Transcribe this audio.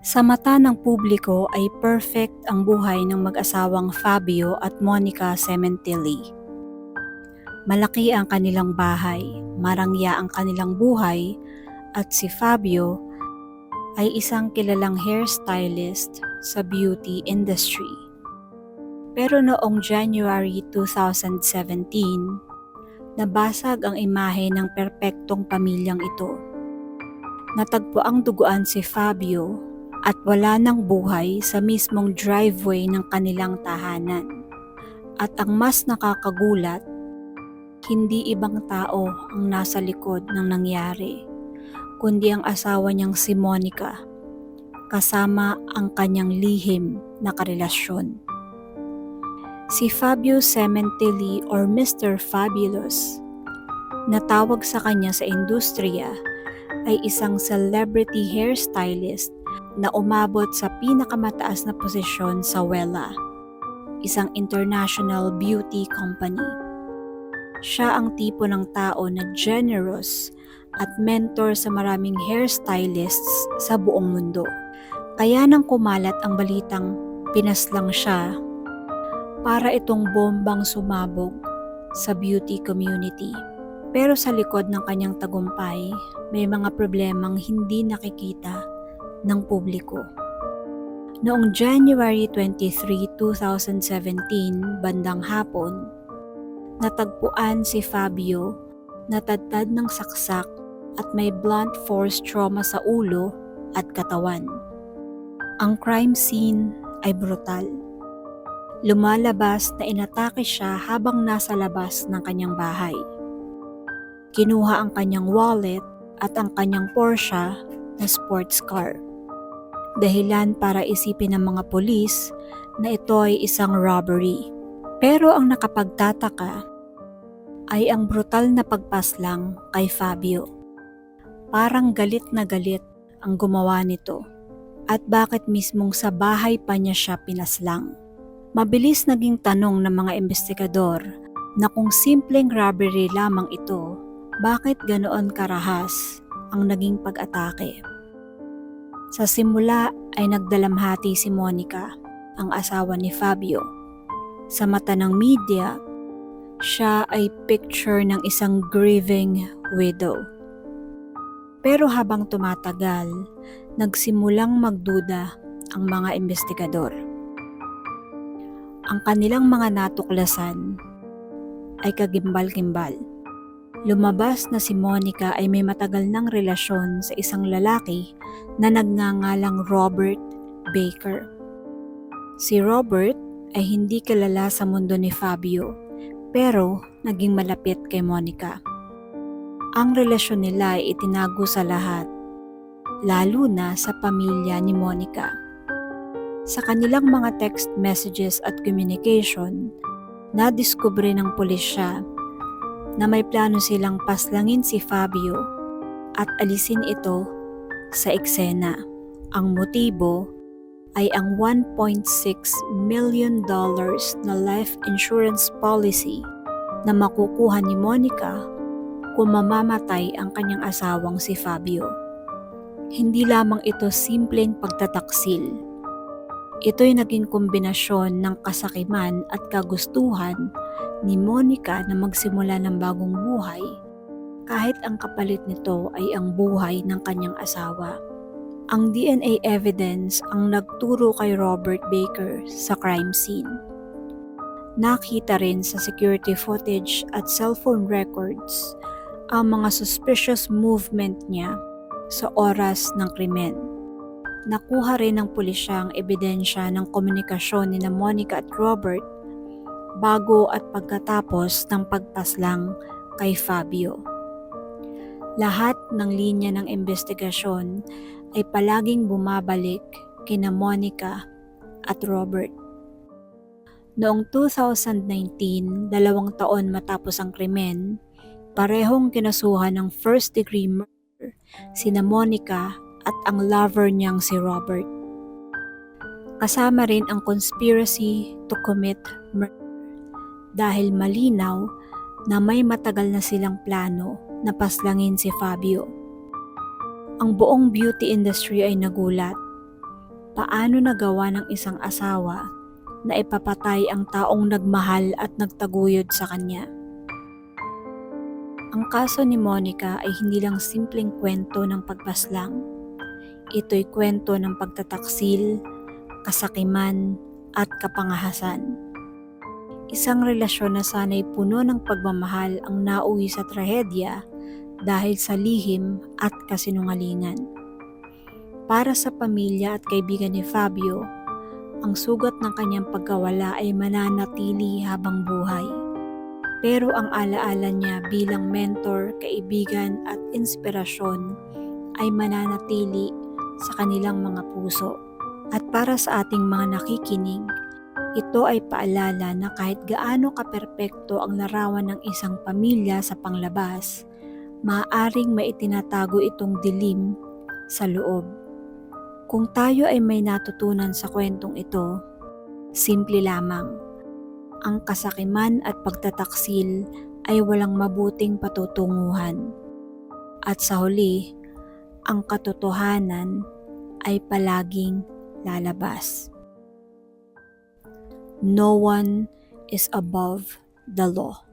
Sa mata ng publiko ay perfect ang buhay ng mag-asawang Fabio at Monica Cementelli. Malaki ang kanilang bahay, marangya ang kanilang buhay, at si Fabio ay isang kilalang hairstylist sa beauty industry. Pero noong January 2017, nabasag ang imahe ng perpektong pamilyang ito. Natagpo ang duguan si Fabio at wala ng buhay sa mismong driveway ng kanilang tahanan. At ang mas nakakagulat, hindi ibang tao ang nasa likod ng nangyari, kundi ang asawa niyang si Monica, kasama ang kanyang lihim na karelasyon. Si Fabio Cementelli or Mr. Fabulous, na tawag sa kanya sa industriya, ay isang celebrity hairstylist na umabot sa pinakamataas na posisyon sa Wella, isang international beauty company. Siya ang tipo ng tao na generous at mentor sa maraming hairstylists sa buong mundo. Kaya nang kumalat ang balitang pinaslang siya, para itong bombang sumabog sa beauty community. Pero sa likod ng kanyang tagumpay, may mga problemang hindi nakikita ng publiko. Noong January 23, 2017, bandang hapon, natagpuan si Fabio na tadtad ng saksak at may blunt force trauma sa ulo at katawan. Ang crime scene ay brutal. Lumalabas na inatake siya habang nasa labas ng kanyang bahay. Kinuha ang kanyang wallet at ang kanyang Porsche na sports car. Dahilan para isipin ng mga pulis na ito ay isang robbery. Pero ang nakapagtataka ay ang brutal na pagpaslang kay Fabio. Parang galit na galit ang gumawa nito at bakit mismong sa bahay pa niya siya pinaslang. Mabilis naging tanong ng mga investigador na kung simpleng robbery lamang ito, bakit ganoon karahas ang naging pag-atake? Sa simula ay nagdalamhati si Monica, ang asawa ni Fabio. Sa mata ng media, siya ay picture ng isang grieving widow. Pero habang tumatagal, nagsimulang magduda ang mga investigador. Ang kanilang mga natuklasan ay kagimbal-gimbal. Lumabas na si Monica ay may matagal ng relasyon sa isang lalaki na nagngangalang Robert Baker. Si Robert ay hindi kilala sa mundo ni Fabio, pero naging malapit kay Monica. Ang relasyon nila ay itinago sa lahat, lalo na sa pamilya ni Monica. Sa kanilang mga text messages at communication, nadiskubre ng pulisya na may plano silang paslangin si Fabio at alisin ito sa eksena. Ang motibo ay ang $1.6 million na life insurance policy na makukuha ni Monica kung mamamatay ang kanyang asawang si Fabio. Hindi lamang ito simpleng pagtataksil. Ito'y naging kombinasyon ng kasakiman at kagustuhan ni Monica na magsimula ng bagong buhay kahit ang kapalit nito ay ang buhay ng kanyang asawa. Ang DNA evidence ang nagturo kay Robert Baker sa crime scene. Nakita rin sa security footage at cellphone records ang mga suspicious movement niya sa oras ng krimen. Nakuha rin ng pulisya ang ebidensya ng komunikasyon ni Monica at Robert bago at pagkatapos ng pagpaslang kay Fabio. Lahat ng linya ng investigasyon ay palaging bumabalik kina Monica at Robert. Noong 2019, 2 taon matapos ang krimen, parehong kinasuhan ng first-degree murder sina Monica at ang lover niyang si Robert. Kasama rin ang conspiracy to commit murder dahil malinaw na may matagal na silang plano na paslangin si Fabio. Ang buong beauty industry ay nagulat paano nagawa ng isang asawa na ipapatay ang taong nagmahal at nagtaguyod sa kanya. Ang kaso ni Monica ay hindi lang simpleng kwento ng pagpaslang. Ito'y kwento ng pagtataksil, kasakiman, at kapangahasan. Isang relasyon na sana'y puno ng pagmamahal ang nauwi sa trahedya dahil sa lihim at kasinungalingan. Para sa pamilya at kaibigan ni Fabio, ang sugat ng kanyang pagkawala ay mananatili habang buhay. Pero ang alaala niya bilang mentor, kaibigan at inspirasyon ay mananatili sa kanilang mga puso. At para sa ating mga nakikinig, ito ay paalala na kahit gaano kaperpekto ang larawan ng isang pamilya sa panglabas, maaaring may itinatago itong dilim sa loob. Kung tayo ay may natutunan sa kwentong ito, simple lamang. Ang kasakiman at pagtataksil ay walang mabuting patutunguhan. At sa huli, ang katotohanan ay palaging lalabas. No one is above the law.